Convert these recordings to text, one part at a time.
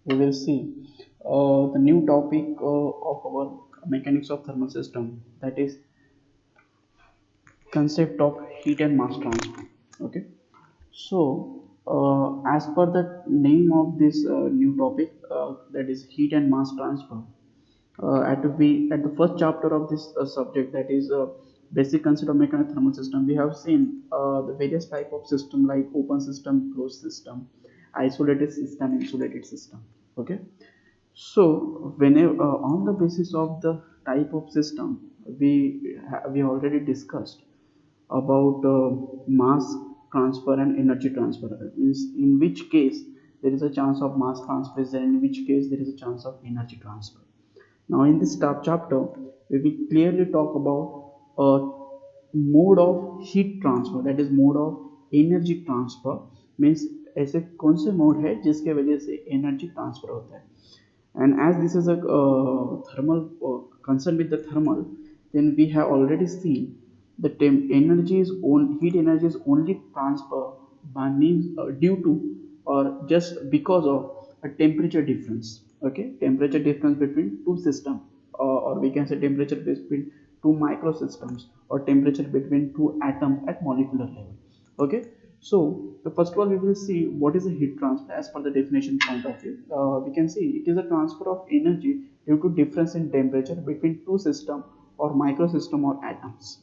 we will see the new topic of our mechanics of thermal system, that is concept of heat and mass transfer. Okay, so as per the name of this new topic, that is heat and mass transfer, at the first chapter of this subject, that is basic concept of mechanical thermal system, we have seen the various type of system like open system, closed system, isolated system, insulated system. Okay, so whenever on the basis of the type of system, we already discussed about mass transfer and energy transfer. It means in which case there is a chance of mass transfer and in which case there is a chance of energy transfer. Now in this chapter, we will clearly talk about a mode of heat transfer, that is mode of energy transfer. Means ऐसे कौन से mode है जिसके वजह से energy transfer होता है. And as this is a thermal concern with the thermal, then we have already seen the energy is heat energy is only transfer by means due to or just because of a temperature difference. Okay, temperature difference between two systems, or we can say temperature between two microsystems, or temperature between two atoms at molecular level. Okay, so the first of all we will see what is a heat transfer as per the definition point of view. We can see it is a transfer of energy due to difference in temperature between two system or microsystem or atoms.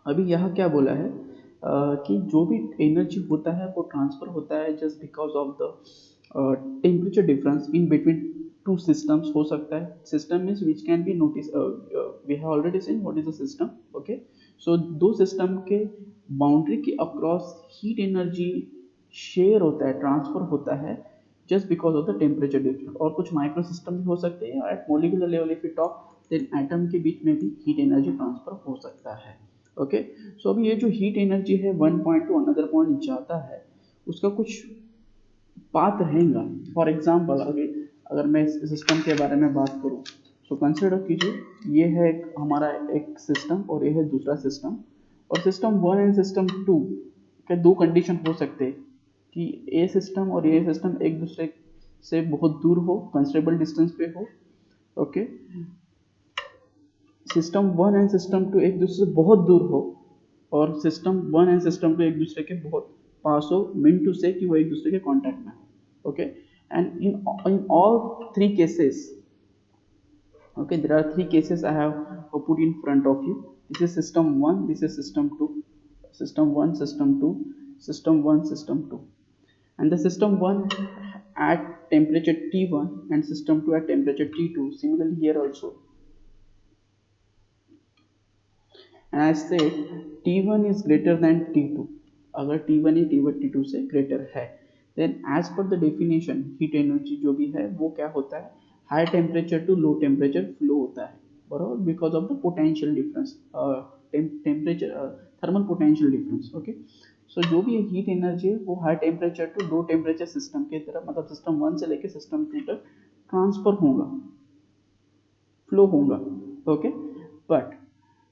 अभी यहाँ क्या बोला है कि जो भी energy होता है वो ट्रांसफर होता है just because of the temperature difference in between two systems. हो सकता है system means which can be notice, we have already seen what is a system. Okay, so दो सिस्टम के बाउंड्री के अक्रॉस हीट एनर्जी शेयर होता है, transfer होता है just because of the temperature difference. और कुछ माइक्रो सिस्टम भी हो सकते हैं at molecular level. If you talk then atom के बीच में भी हीट एनर्जी ट्रांसफर हो सकता है. ओके, सो अभी ये जो हीट एनर्जी है one point two another point जाता है, उसका कुछ पाथ रहेगा. फॉर एग्जाम्पल अभी अगर मैं इस सिस्टम के बारे में बात करूँ, सो कंसिडर कीजिए ये है हमारा एक सिस्टम और ये है दूसरा सिस्टम. और system one and system two के दो कंडीशन हो सकते हैं कि ए सिस्टम और ये सिस्टम एक दूसरे से बहुत दूर हो, कंसिडरेबल डिस्टेंस पे हो. Okay, system one and system two एक दूसरे से बहुत दूर हो, और system one and system two एक दूसरे के बहुत पास हो, मीन टू से कि वो एक दूसरे के कांटेक्ट में हो. Okay, and in all three cases, okay, there are three cases I have put in front of you. This is system 1, this is system 2, system 1, system 2, system 1, system 2, and the system 1 at temperature T1 and system 2 at temperature T2. Similarly here also, and I said T1 is greater than T2. अगर T1 ही T2 से greater है, then as per the definition heat energy जो भी है वो क्या होता है, high temperature to low temperature flow होता है, बराबर, because of the potential difference, temperature thermal potential difference. Okay, so जो भी हीट एनर्जी है वो high temperature to low temperature system की तरफ, मतलब सिस्टम 1 से लेकर सिस्टम 2 तक ट्रांसफर होगा, फ्लो होगा. ओके, बट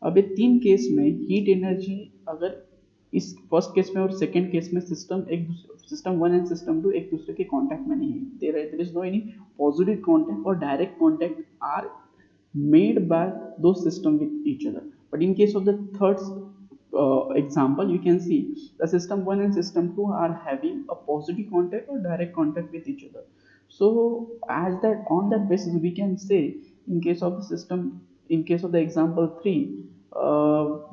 अब ये तीन केस में हीट एनर्जी अगर इस फर्स्ट केस में और सेकेंड केस में system one and system two एक दूसरे के कांटेक्ट में नहीं है, there is no any positive contact और direct contact are made by those system with each other. But in case of the third example, you can see the system 1 and system 2 are having a positive contact or direct contact with each other. So as that, on that basis we can say in case of the system, in case of the example 3,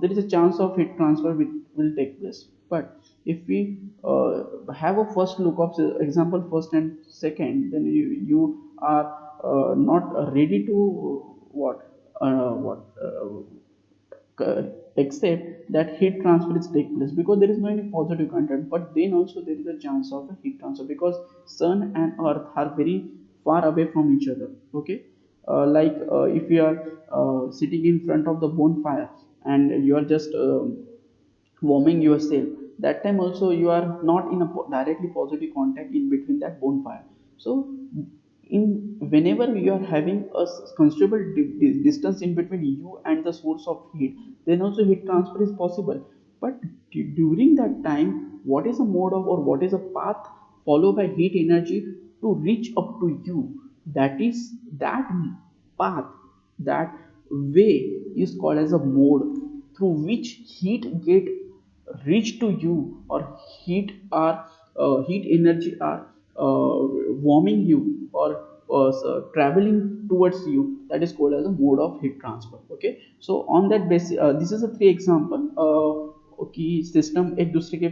there is a chance of heat transfer will take place. But if we have a first look of example first and second, then you are not ready to what accept that heat transfer is take place, because there is no any positive contact. But then also there is a chance of a heat transfer because sun and earth are very far away from each other. Okay, like if you are sitting in front of the bonfire and you are just warming yourself, that time also you are not in a directly positive contact in between that bonfire. So in whenever you are having a considerable distance in between you and the source of heat, then also heat transfer is possible. But during that time, what is a mode of or what is a path followed by heat energy to reach up to you. That is, that path, that way is called as a mode through which heat get reach to you, or heat energy are warming you, or traveling towards you. That is called as a mode of heat transfer. Okay, so on that basis, this is a three example कि system एक दूसरे के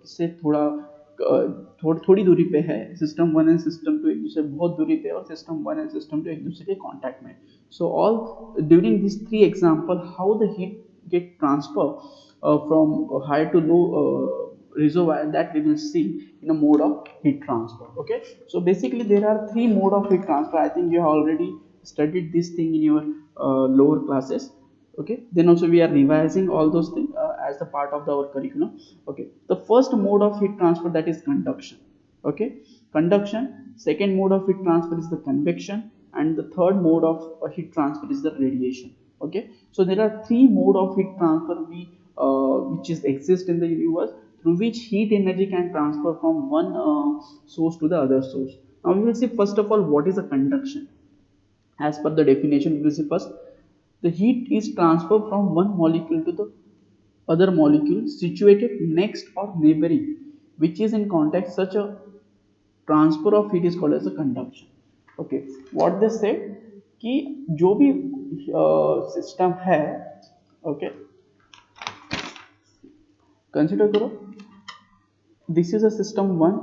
से थोड़ी दूरी पे है. System one and system two एक दूसरे बहुत दूरी पे, और system one and system two एक दूसरे के कांटेक्ट में. So all during this three example how the heat get transfer from high to low reservoir, that we will see in a mode of heat transfer. Okay, so basically there are three mode of heat transfer. I think you have already studied this thing in your lower classes. Okay, then also we are revising all those things as a part of our curriculum. Okay, the first mode of heat transfer, that is conduction. Okay, conduction. Second mode of heat transfer is the convection, and the third mode of heat transfer is the radiation. Okay, so there are three mode of heat transfer which is exist in the universe, through which heat energy can transfer from one source to the other source. Now we will see first of all what is a conduction. As per the definition, we will see first, the heat is transferred from one molecule to the other molecule situated next or neighboring, which is in contact. Such a transfer of heat is called as a conduction. Okay, what they say कि जो भी system है, okay, consider करो this is a system one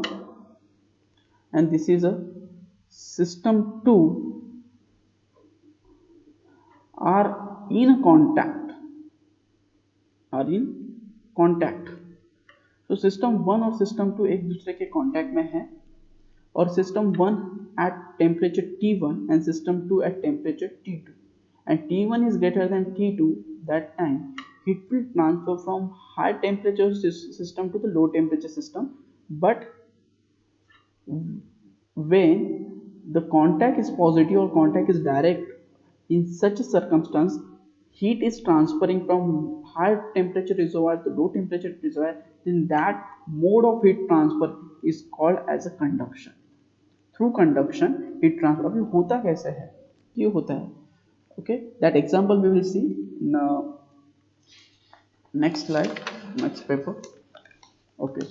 and this is a system two are in contact. तो system one और system two एक दूसरे के कॉन्टैक्ट में है, और system 1 at temperature T1 and system 2 at temperature T2, and T1 is greater than T2, that time heat will transfer from high temperature system to the low temperature system. But when the contact is positive or contact is direct, in such a circumstance heat is transferring from high temperature reservoir to low temperature reservoir, then that mode of heat transfer is called as a conduction. Through conduction heat transfer. अभी होता कैसे है, क्यों होता है? Okay, that example we will see in next slide, next paper. Okay,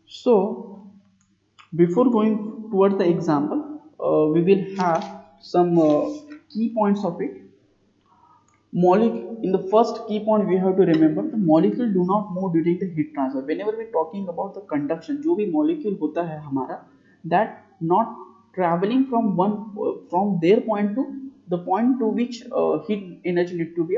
so before going towards the example we will have some key points of it. In the first key point we have to remember, the molecule do not move during the heat transfer. Whenever we talking about the conduction, जो भी molecule होता है हमारा, that not traveling from their point to the point to which heat energy need to be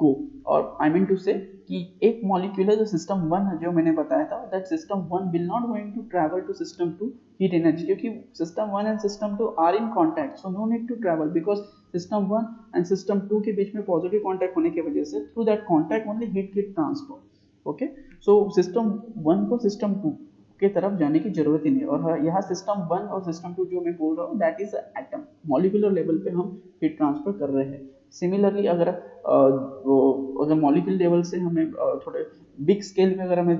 go. और I mean to say कि एक molecule है जो system 1 है, जो मैंने बताया था, that system 1 will not going to travel to system 2 heat energy, क्योंकि system 1 and system 2 are in contact, so no need to travel, because system 1 and system 2 के बीच में positive contact होने की वजह से through that contact only heat get transfer. Okay, so system 1 को system 2 के तरफ जाने की जरूरत ही नहीं. और यहाँ सिस्टम 1 और सिस्टम 2 जो मैं बोल रहा हूँ, that is atom, molecular level पे हम हीट ट्रांसफर कर रहे हैं. सिमिलरली अगर मॉलिक्यूल लेवल से हमें थोड़े बिग स्केल में अगर हमें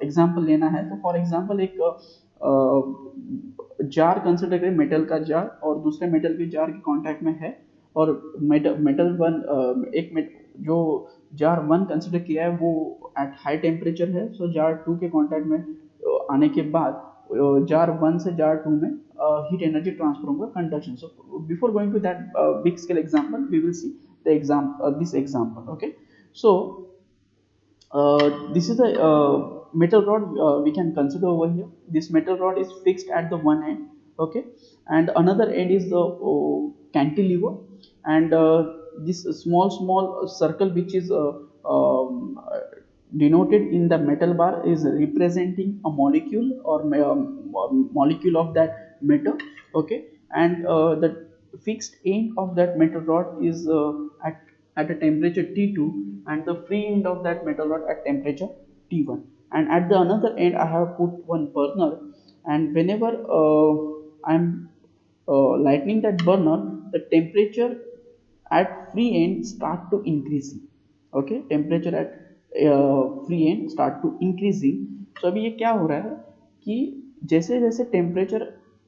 एग्जांपल लेना है, तो फॉर एग्जांपल एक जार कंसिडर करें, मेटल का जार, और दूसरे मेटल के जार के कांटेक्ट में है, और मेटल वन जो जार 1 कंसिडर किया है वो एट हाई टेम्परेचर है, सो जार 2 के कांटेक्ट में आने के बाद जार 1 से जार 2 में हीट एनर्जी ट्रांसफर होगा, conduction. So before going to that big scale example, we will see the this example. Okay, so this is a metal rod we can consider over here. This metal rod is fixed at the one end, okay, and another end is the cantilever, and this small circle which is denoted in the metal bar is representing a molecule or molecule of that metal. Okay, and the fixed end of that metal rod is at a temperature T2, and the free end of that metal rod at temperature T1, and at the another end I have put one burner, and whenever I'm lightening that burner, the temperature at free end start to increasing. Okay, temperature at free end start to increasing. So अभी ये क्या हो रहा है कि जैसे जैसे temperature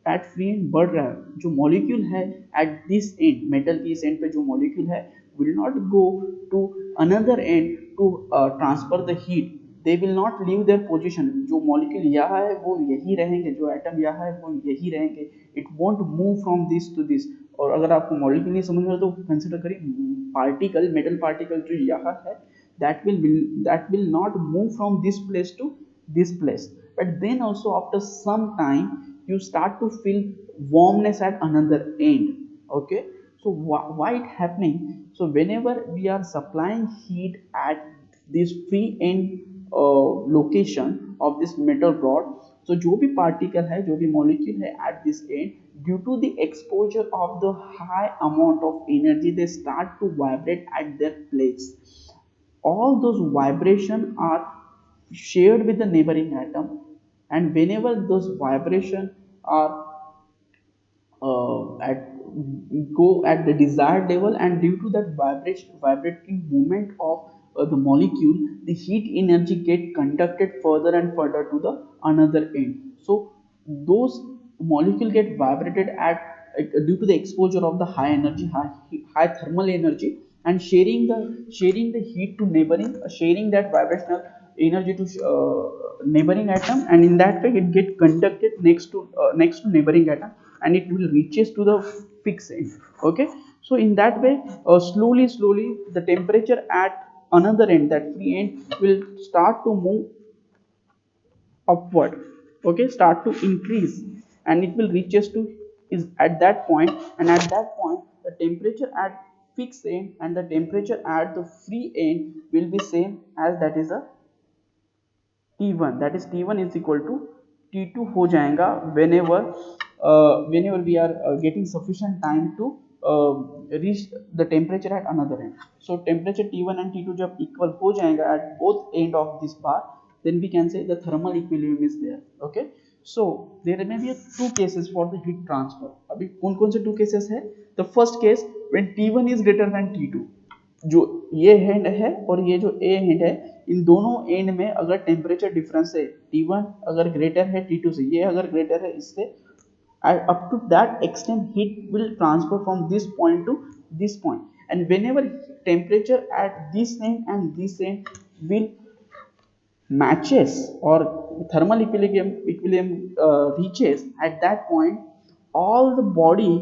at free and बढ़ रहा है, जो मॉलिक्यूल है एट दिस एंड, मेटल की इस एंड पे जो मॉलिक्यूल है will not go to another end to transfer the heat, they will not leave their position. जो मॉलिक्यूल यहाँ है वो यही रहेंगे, जो एटम यहाँ है वो यही रहेंगे, it won't move from this to this. और अगर आपको मॉलिक्यूल नहीं समझ में तो कंसिडर करिए पार्टिकल, मेटल पार्टिकल जो यहाँ है that will not move from this place to this place, but then also after some time you start to feel warmness at another end. Okay, so why it happening? So whenever we are supplying heat at this free end location of this metal rod, so जो भी particle है, जो भी molecule है at this end, due to the exposure of the high amount of energy, they start to vibrate at their place. All those vibration are shared with the neighboring atom, and whenever those vibration are at go at the desired level, and due to that vibrating movement of the molecule, the heat energy get conducted further and further to the another end. So those molecule get vibrated at due to the exposure of the high energy, high thermal energy, and sharing the heat to neighboring, sharing that vibrational energy to neighboring atom, and in that way it get conducted next to neighboring atom, and it will reaches to the fixed end. Okay, so in that way slowly the temperature at another end, that free end, will start to move upward. Okay, start to increase, and it will reaches to is at that point, and at that point the temperature at fixed end and the temperature at the free end will be same as that is a T1, that is T1 is equal to T2 हो जाएगा whenever we are getting sufficient time to reach the temperature at another end. So temperature T1 and T2 जब equal हो जाएगा at both end of this bar, then we can say the thermal equilibrium is there. Okay, so there may be two cases for the heat transfer. अभी कौन कौन से two cases है? The first case when T1 is greater than T2, जो ये and है और ये जो ए एंड है, इन दोनों एंड में अगर टेम्परेचर डिफरेंस है T1 अगर ग्रेटर है T2 से, ये अगर ग्रेटर है इससे, up to that extent heat will transfer from this point to this point, and whenever temperature at this end and this end will matches or thermal equilibrium reaches, at that point all the body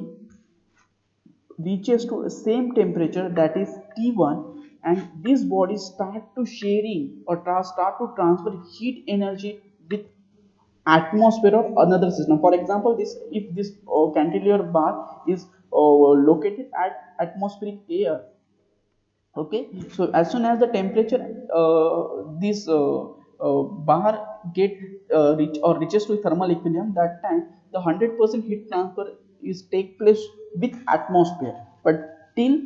reaches to the same temperature, that is T1, and these bodies start to sharing or start to transfer heat energy with atmosphere or another system. For example, this if this cantilever bar is located at atmospheric air. Okay, so as soon as the temperature this bar get reach or reaches to thermal equilibrium, that time the 100% heat transfer is take place with atmosphere, but till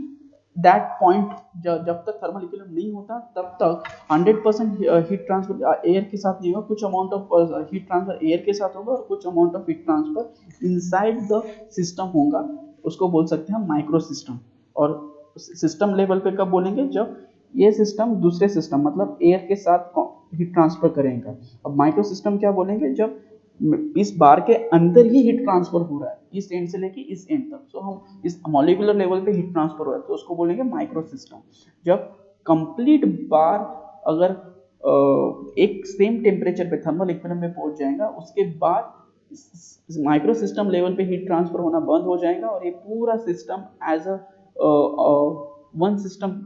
that point जब तक thermal equilibrium नहीं होता तब तक 100% heat transfer air के साथ नहीं होगा, कुछ amount of heat transfer air के साथ होगा और कुछ amount of heat transfer inside the system होगा, उसको बोल सकते हैं माइक्रो सिस्टम। और सिस्टम लेवल पे कब बोलेंगे? जब ये सिस्टम दूसरे सिस्टम मतलब एयर के साथ हीट ट्रांसफर करेगा। अब माइक्रो सिस्टम क्या बोलेंगे? जब इस बार के अंदर ही हीट ट्रांसफर हो रहा है, इस एंड से लेके इस एंड तक, सो हम इस मॉलिक्यूलर लेवल पे हीट ट्रांसफर हो रहा है तो उसको बोलेंगे माइक्रो सिस्टम। जब कंप्लीट बार अगर एक सेम टेम्परेचर पे थर्मल इक्विलिब्रियम में पहुंच जाएगा, उसके बाद माइक्रो सिस्टम लेवल पे हीट ट्रांसफर होना बंद हो जाएगा और ये पूरा system as a one system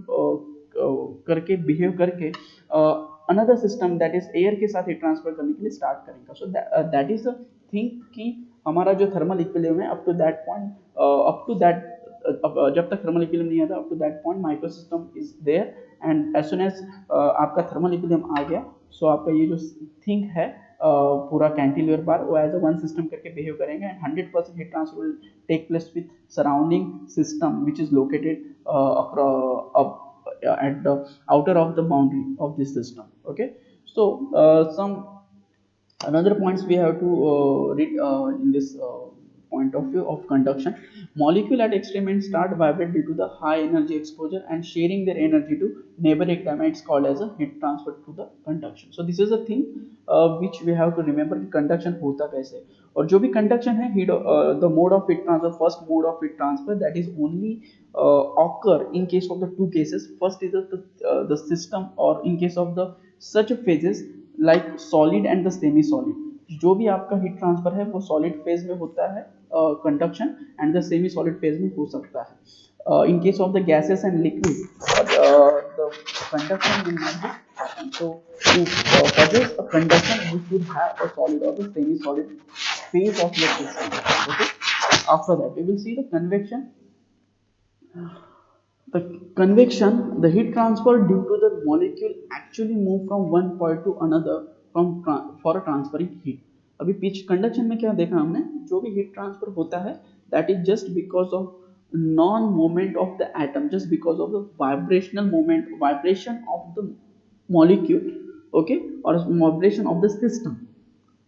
करके बिहेव करके another system that is air के साथ हीट ट्रांसफर करने के लिए स्टार्ट करेगा। So that is the thing कि हमारा जो थर्मल इक्विलिब्रियम है up to that point, up to that जब तक थर्मल इक्विलिब्रियम नहीं आता, up to that point micro system is there, and as soon as आपका थर्मल इक्विलिब्रियम आ गया, सो आपका ये जो थिंग है पूरा कैंटिलीवर बार वो एज अ वन सिस्टम करके बिहेव करेंगे, and 100% heat transfer will take place with surrounding system which is located at the outer of the boundary of this system. Okay, so some another points we have to read in this point of view of conduction, molecule at extreme end start vibrate due to the high energy exposure and sharing their energy to neighboring atom. It's called as a heat transfer through the conduction. So this is a thing which we have to remember कि conduction होता कैसे है. और जो भी conduction है, heat the mode of heat transfer, first mode of heat transfer, that is only occur in case of the two cases. First is the system, or in case of the such phases like solid and the semi solid. जो भी आपका heat transfer है वो solid phase में होता है conduction, and the semi solid phase में हो सकता है. In case of the gases and liquid the conduction will not be happen. So to possess a conduction you should have a solid or the semi solid phase of your system. Okay, after that we will see the convection. The convection, the heat transfer due to the molecule actually move from one point to another from for a transferring heat. अभी pitch conduction में क्या देखा हमने, जो भी heat transfer होता है that is just because of non movement of the atom, just because of the vibrational moment, vibration of the molecule, okay, or vibration of the system,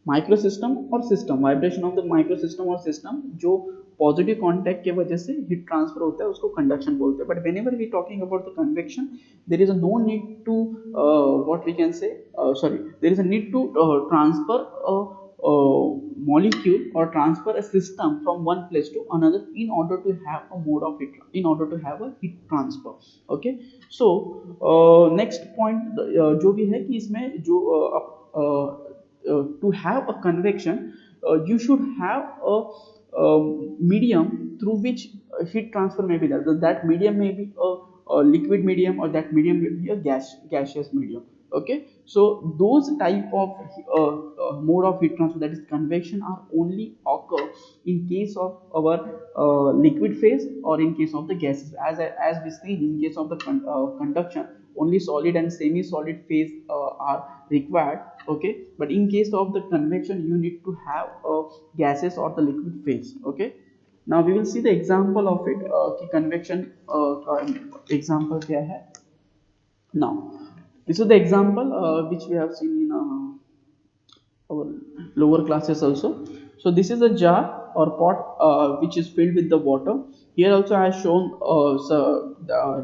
micro system और system, vibration of the micro system और system, जो positive contact के वजह से heat transfer होता है उसको conduction बोलते हैं. But whenever we talking about the convection, there is a no need to what we can say there is a need to transfer a molecule or transfer a system from one place to another in order to have a mode of heat, in order to have a heat transfer. Okay, so next point जो भी है कि इसमें जो to have a convection, you should have a medium through which heat transfer may be there. That medium may be a liquid medium, or that medium may be a gaseous medium. Okay, so those type of mode of heat transfer, that is convection, are only occur in case of our liquid phase or in case of the gases. As we see in case of the conduction, only solid and semi solid phase are required. Okay, but in case of the convection you need to have gases or the liquid phase. Okay, now we will see the example of it कि convection example क्या है. Now this is the example which we have seen in our lower classes also. So this is a jar or pot which is filled with the water. Here also I have shown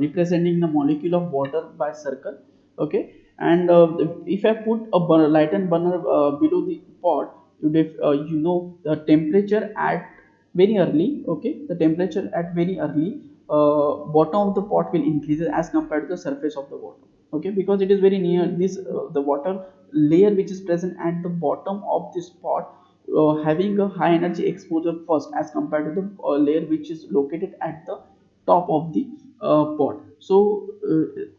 representing the molecule of water by circle. Okay, and if I put a lighten burner below the pot, you know the temperature at very early. Okay, the temperature at very early bottom of the pot will increase as compared to the surface of the water. Okay, because it is very near this the water layer which is present at the bottom of this pot having a high energy exposure first as compared to the layer which is located at the top of the pot. So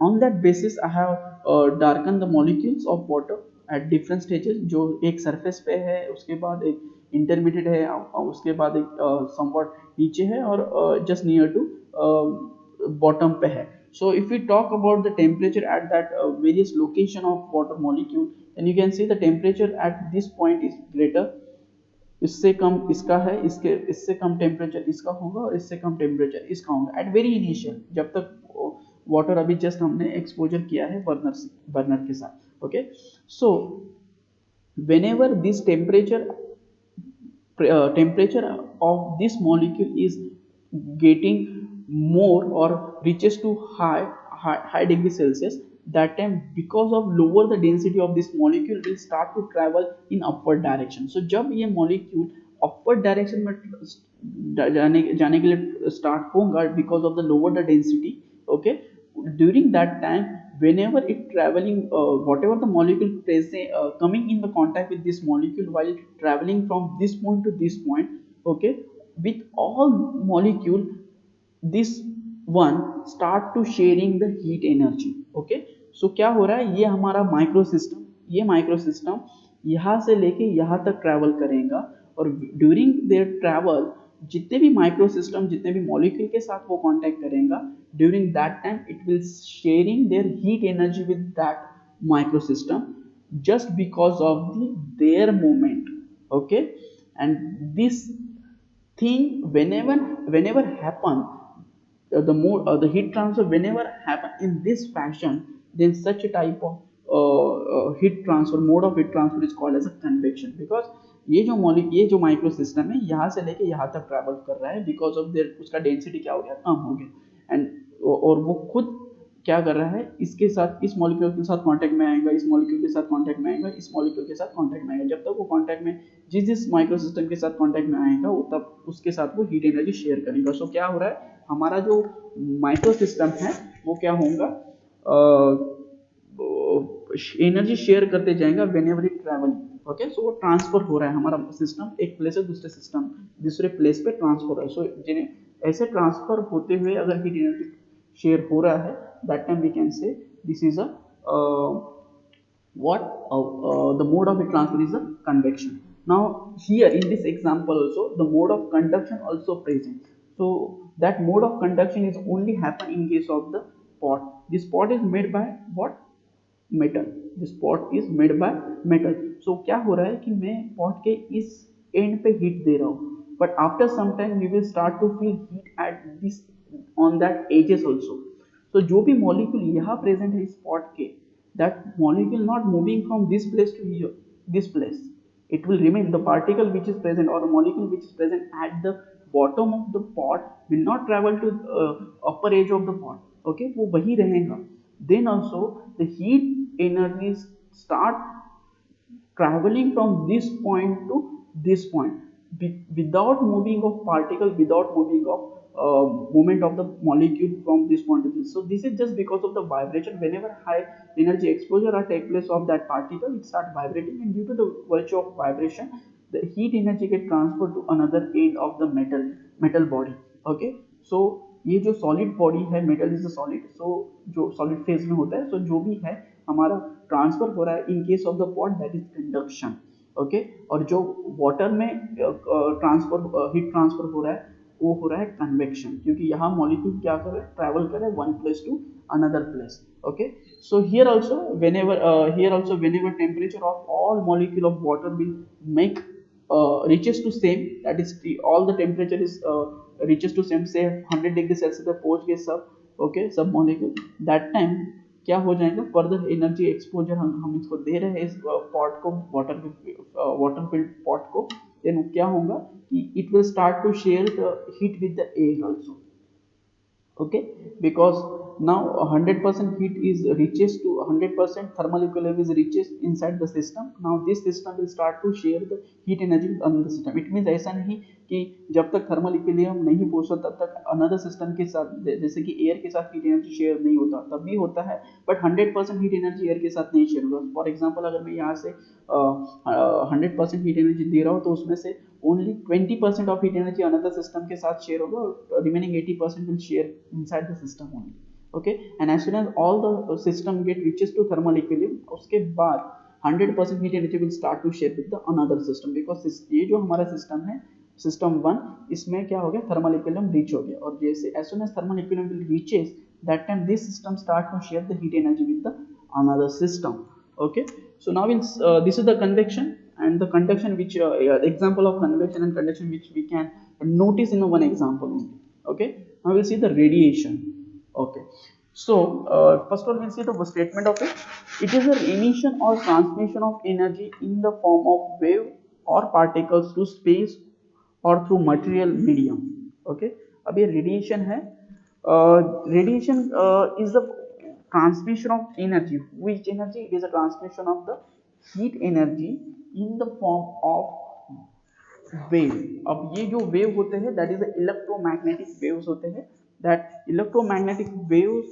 on that basis I have darkened the molecules of water at different stages. जो एक surface पे है, उसके बाद एक intermediate है, उसके बाद एक somewhat नीचे है, और just near to bottom पे है. So if we talk about the temperature at that various location of water molecule, then you can see the temperature at this point is greater. इससे कम इसका है, इससे कम टेम्परेचर इसका होगा, और इससे कम टेम्परेचर इसका होगा एट वेरी इनिशियल, जब तक वाटर अभी जस्ट हमने एक्सपोजर किया है बर्नर के साथ. Okay, so whenever this temperature of this molecule is getting more or reaches to high degree Celsius, that time because of lower the density of this molecule will start to travel in upward direction. So जब ये molecule upward direction में जाने के लिए start होगा because of the lower the density. Okay, during that time whenever it traveling whatever the molecule coming in the contact with this molecule while traveling from this point to this point, okay, with all molecule this one start to sharing the heat energy. Okay, so क्या हो रहा है, ये हमारा micro system यहाँ से लेके यहाँ तक ट्रैवल करेगा, और ड्यूरिंग देयर ट्रैवल जितने भी माइक्रो सिस्टम, जितने भी मॉलिक्यूल के साथ वो कांटेक्ट करेगा, during that time it will sharing their heat energy with that micro system just because of their movement. Okay, and this thing whenever happen, the heat transfer whenever happen in this fashion, then such a type of heat transfer, mode of heat transfer is called as a convection. Because ये जो micro system है यहाँ से लेके यहाँ तक travel कर रहा है, बिकॉज ऑफ देयर उसका डेंसिटी क्या हो गया, कम हो गया। एंड और वो खुद क्या कर रहा है, इसके साथ, इस मॉलिक्यूल के साथ कांटेक्ट में आएगा, इस मॉलिक्यूल के साथ कांटेक्ट में आएगा, इस मॉलिक्यूल के साथ कांटेक्ट में आएगा। जब तक वो कांटेक्ट में, जिस माइक्रो सिस्टम के साथ कांटेक्ट में आएगा वो तब उसके साथ वो हीट एनर्जी शेयर करेगा। सो क्या हो रहा है, हमारा जो माइक्रो सिस्टम है वो क्या होगा, एनर्जी शेयर करते जाएगा व्हेनेवर इट ट्रैवल। ओके, सो वो ट्रांसफर हो रहा है, हमारा सिस्टम एक प्लेस से दूसरे प्लेस पे ट्रांसफर हो रहा है। सो जिन्हें ऐसे ट्रांसफर होते हुए अगर हीट एनर्जी शेयर हो रहा है, that time we can say this is a what the mode of heat transfer is a convection. Now here in this example also the mode of conduction also present. So that mode of conduction is only happen in case of the pot. This pot is made by what, metal. This pot is made by metal. So क्या हो रहा है कि मैं pot के इस end पे heat दे रहा हूँ, but after some time you will start to feel heat at this on that edges also. So जो भी molecule यहाँ present है इस pot के, that molecule not moving from this place to here, this place. It will remain, the particle which is present or the molecule which is present at the bottom of the pot will not travel to upper edge of the pot. Okay, वो वही रहेगा. Then also the heat energy start traveling from this point to this point without moving of particle, without moving of movement of the molecule from this point to this. So this is just because of the vibration. Whenever high energy exposure or take place of that particle, it start vibrating, and due to the virtue of vibration the heat energy get transferred to another end of the metal body. Okay, so ये जो solid body है, metal is a solid, सो जो solid phase में होता है, सो जो भी है हमारा ट्रांसफर हो रहा है in case of the pot, that is conduction. Okay, और जो वाटर में ट्रांसफर हीट ट्रांसफर हो रहा है वो हो रहा है कन्वेक्शन, क्योंकि यहाँ मॉलिक्यूल क्या कर रहा है, ट्रैवल कर रहा है one place to another place. Okay, so here also whenever temperature of all molecule of water will make reaches to same, that is all the temperature is reaches to same, say 100 degree Celsius पे पहुंच गए सब, okay, सब molecule, that time क्या हो जाएगा, further energy exposure हम इसको दे रहे हैं इस पॉट को, वाटर फिल्ड पॉट को, देन क्या होगा कि it will start to share the heat with the air also. Okay, because now 100% heat is reaches to 100% thermal equilibrium is reaches inside the system. Now this system will start to share the heat energy with another system. It means ऐसा नहीं कि जब तक thermal equilibrium नहीं पहुंचता तब तक another system के साथ, जैसे कि एयर के साथ हीट एनर्जी शेयर नहीं होता, तब भी होता है, बट 100% हीट एनर्जी एयर के साथ नहीं शेयर होगा. फॉर एग्जांपल अगर मैं यहाँ से 100% हीट एनर्जी दे रहा हूँ तो उसमें से only 20% of heat energy another system के साथ share होगा, और remaining 80% will share inside the system only. Okay, and as soon as all the system get reaches to thermal equilibrium, उसके बाद 100% heat energy will start to share with the another system, because ये जो हमारा system है, system 1, इसमें क्या हो गया, thermal equilibrium reach हो गया, और जैसे as soon as thermal equilibrium will reaches, that time this system start to share the heat energy with the another system. Okay, so now this is the convection, and the conduction which example of convection and conduction which we can notice in one example only. Okay, now we'll see the radiation. Okay, so first of all we'll see the statement of it. It is the emission or transmission of energy in the form of wave or particles to space or through material medium. Okay, अब ये radiation है. Radiation is the transmission of energy. Which energy? It is a transmission of the heat energy in the form of wave. अब ये जो wave होते हैं, that is the electromagnetic waves होते हैं. That electromagnetic waves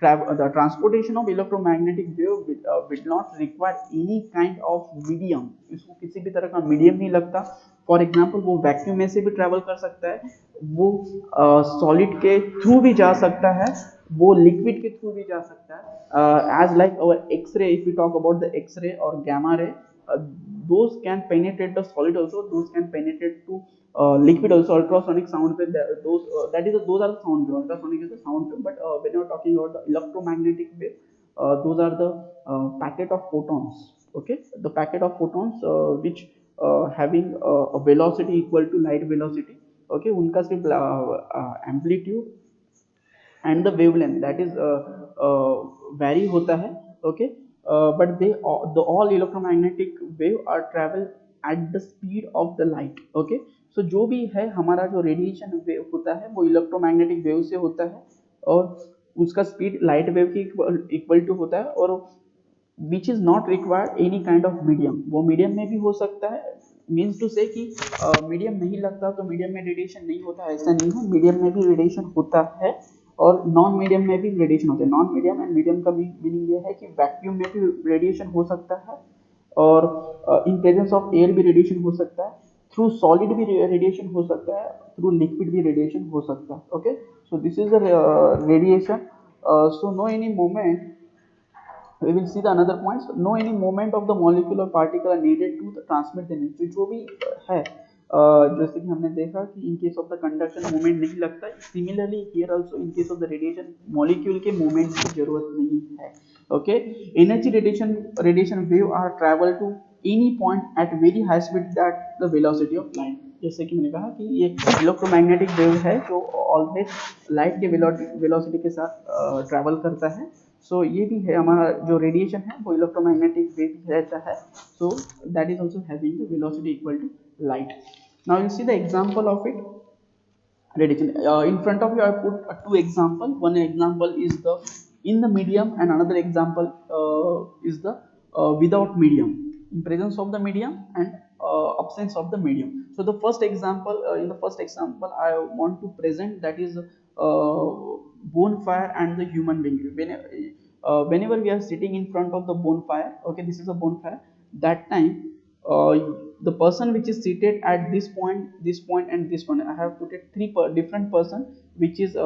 the transportation of electromagnetic wave will not require any kind of medium. इसको किसी भी तरह का medium नहीं लगता. फॉर एग्जाम्पल वो वैक्यूम में से भी ट्रैवल कर सकता है, वो सॉलिड के थ्रू भी जा सकता है, वो लिक्विड के थ्रू भी जा सकता है. As like our x-ray, if you talk about the x-ray और gamma ray, those can penetrate the solid also, those can penetrate to liquid also. Ultrasonic sound पे those those are the sound wave. Ultrasonic is the sound wave, but when you are talking about the electromagnetic wave, those are the packet of photons. Okay, the packet of photons which having a velocity equal to light velocity. Okay, उनका सिर्फ amplitude and the wavelength that is vary होता है. Okay, but the all electromagnetic wave are travel at the speed of the light. Okay, so जो भी है हमारा जो radiation wave होता है वो इलेक्ट्रोमैग्नेटिक वेव से होता है, और उसका स्पीड लाइट वेव के इक्वल टू होता है, और which is not required any kind of medium, वो मीडियम में भी हो सकता है, मीन्स टू से कि मीडियम नहीं लगता तो मीडियम में रेडिएशन नहीं होता, ऐसा नहीं है, मीडियम में भी रेडिएशन होता है और नॉन मीडियम में भी रेडिएशन होता है। नॉन मीडियम एंड मीडियम का मीनिंग ये है कि वैक्यूम में भी रेडिएशन हो सकता है, और इन प्रेजेंस ऑफ एयर भी रेडिएशन हो सकता है, थ्रू सॉलिड भी रेडिएशन हो सकता है, थ्रू लिक्विड भी रेडिएशन हो सकता है। Okay, so this is the radiation. So no any moment, we will see the another points, no any moment of the molecule or particle are needed to transmit the energy, जो भी है जैसे कि हमने देखा कि in case of the conduction moment नहीं लगता, similarly here also in case of the radiation molecule के मोमेंट की जरूरत नहीं है। Okay, energy radiation wave are travel to any point at very high speed that the velocity of light, जैसे कि मैंने कहा कि ये इलेक्ट्रोमैग्नेटिक वेव है जो ऑलवेज लाइट के वेलोसिटी के साथ ट्रैवल करता है। सो ये भी है हमारा जो रेडिएशन है वो इलेक्ट्रोमैग्नेटिक वेव रहता है, so that is also having the velocity equal to light. Now you see the example of it, radiation. In front of you I put two example. One example is the in the medium and another example is the without medium, in presence of the medium and absence of the medium. So the first example, in the first example I want to present, that is bonfire and the human being. Whenever we are sitting in front of the bonfire, okay, this is a bonfire, that time the person which is seated at this point and this point, I have put it different person which is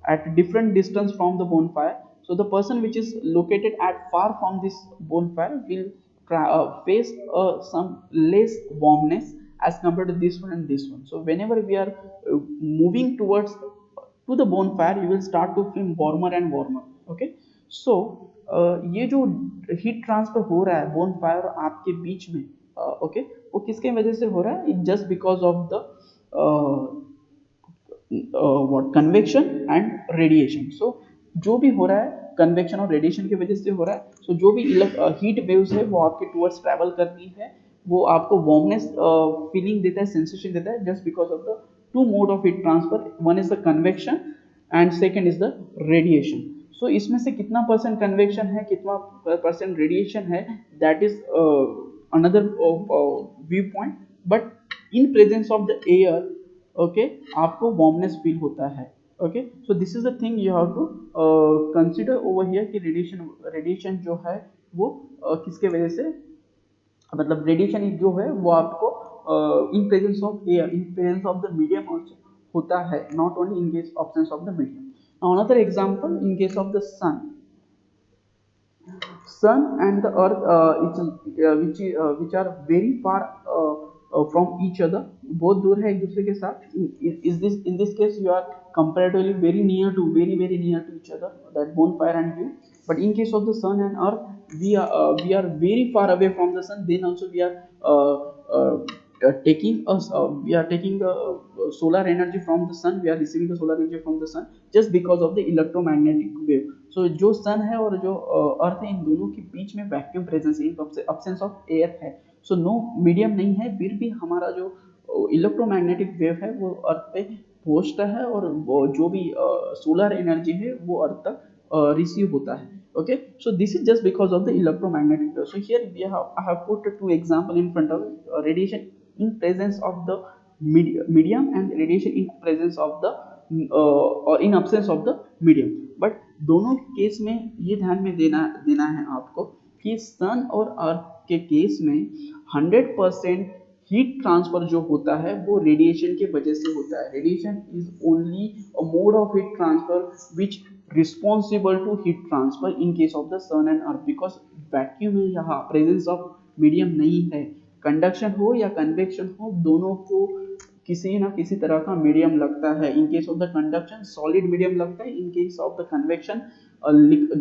at different distance from the bonfire. So the person which is located at far from this bonfire will face some less warmness as compared to this one and this one. So whenever we are moving towards to the bonfire, you will start to feel warmer and warmer. Okay, so ये जो heat transfer हो रहा है bonfire और आपके बीच में, okay, वो किसके वजह से हो रहा है? Just because of the what, convection and radiation. So जो भी हो रहा है कन्वेक्शन और रेडिएशन की वजह से हो रहा है। सो जो भी हीट वेव्स है वो आपके टुवर्ड्स ट्रैवल करती है, वो आपको वार्मनेस फीलिंग देता है, सेंसेशन देता है, just because of the two mode of heat transfer, one is the convection and second is the radiation. So इसमें से कितना परसेंट कन्वेक्शन है, कितना परसेंट रेडिएशन है, that is another viewpoint, but in presence of the air, okay, आपको warmness feel होता है। okay, so this is the thing you have to consider over here कि radiation जो है वो किसके वजह से, मतलब रेडिएशन जो है वो आपको in presence of air, in presence of the medium also होता है, not only in case absence of the medium. Now another example, in case of the sun and the earth, which are very far from each other, बहुत दूर है एक दूसरे के साथ, in this case you are comparatively very near to each other, that bonfire and you, but in case of the sun and earth we are very far away from the sun, then also we are taking the solar energy from the sun, we are receiving the solar energy from the sun just because of the electromagnetic wave. So जो sun है और जो earth है, इन दोनों के बीच में vacuum presence है, absence of air है, so no मीडियम नहीं है, फिर भी हमारा जो इलेक्ट्रोमैग्नेटिक वेव है वो अर्थ पे पहुंचता है और वो जो भी सोलर एनर्जी है वो अर्थ तक रिसीव होता है। okay, so this is just because of the electromagnetic wave. So here I have put two example in front of radiation in presence of the medium and radiation in presence of the or in absence of the medium, but दोनों case में ये ध्यान में देना है आपको कि सन और अर्थ के केस में 100% हीट ट्रांसफर जो होता है वो रेडिएशन के वजह से होता है। Radiation is only a mode of heat transfer which responsible to heat transfer in case of the sun and earth, because vacuum में यहाँ प्रेजेंस ऑफ मीडियम नहीं है, कंडक्शन हो या कन्वेक्शन हो दोनों को किसी ना किसी तरह का मीडियम लगता है। In case of the conduction solid medium लगता है, in case of the convection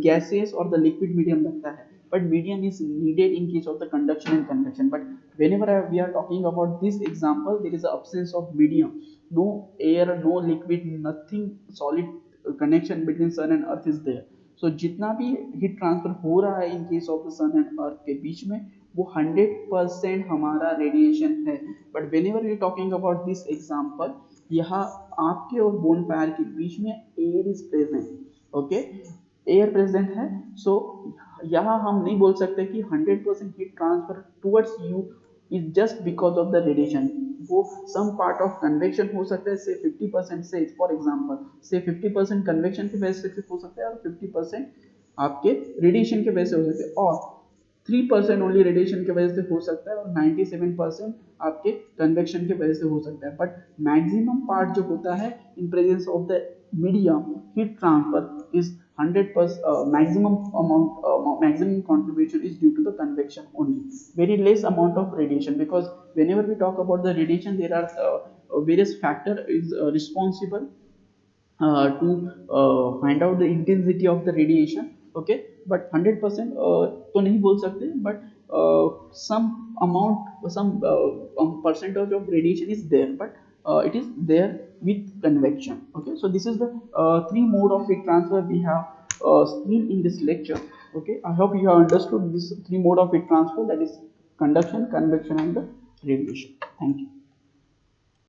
gases और द लिक्विड मीडियम लगता है, but medium is needed in case of the conduction and convection. But whenever we are talking about this example, there is the absence of medium, no air, no liquid, nothing solid connection between sun and earth is there. सो जितना भी heat transfer हो रहा है in case of the sun and earth के बीच में, वो 100% हमारा रेडिएशन है। But whenever we talking about this example, यहाँ आपके और बोन फायर के बीच में air is present, okay, air present है। सो यहाँ हम नहीं बोल सकते कि 100% heat transfer towards you is just because of the radiation. वो सम पार्ट ऑफ कन्वेक्शन हो सकता है, से 50% से, फॉर एग्जांपल से 50% कन्वेक्शन की वजह से हो सकता है और 50% आपके रेडिएशन की वजह से हो सकता है, और 3% ओनली रेडिएशन की वजह से हो सकता है, और 97% आपके कन्वेक्शन की वजह से हो सकता है। बट मैक्सिमम पार्ट जो होता है in presence of the medium, heat transfer is 100%, maximum contribution is due to the convection only, very less amount of radiation, because whenever we talk about the radiation, there are various factor is responsible to find out the intensity of the radiation, okay, but 100% तो नहीं बोल सकते, but some amount, some percentage of radiation is there, but it is there with convection, okay. So this is the three mode of heat transfer we have seen in this lecture, okay. I hope you have understood this three mode of heat transfer, that is conduction, convection and the radiation. Thank you.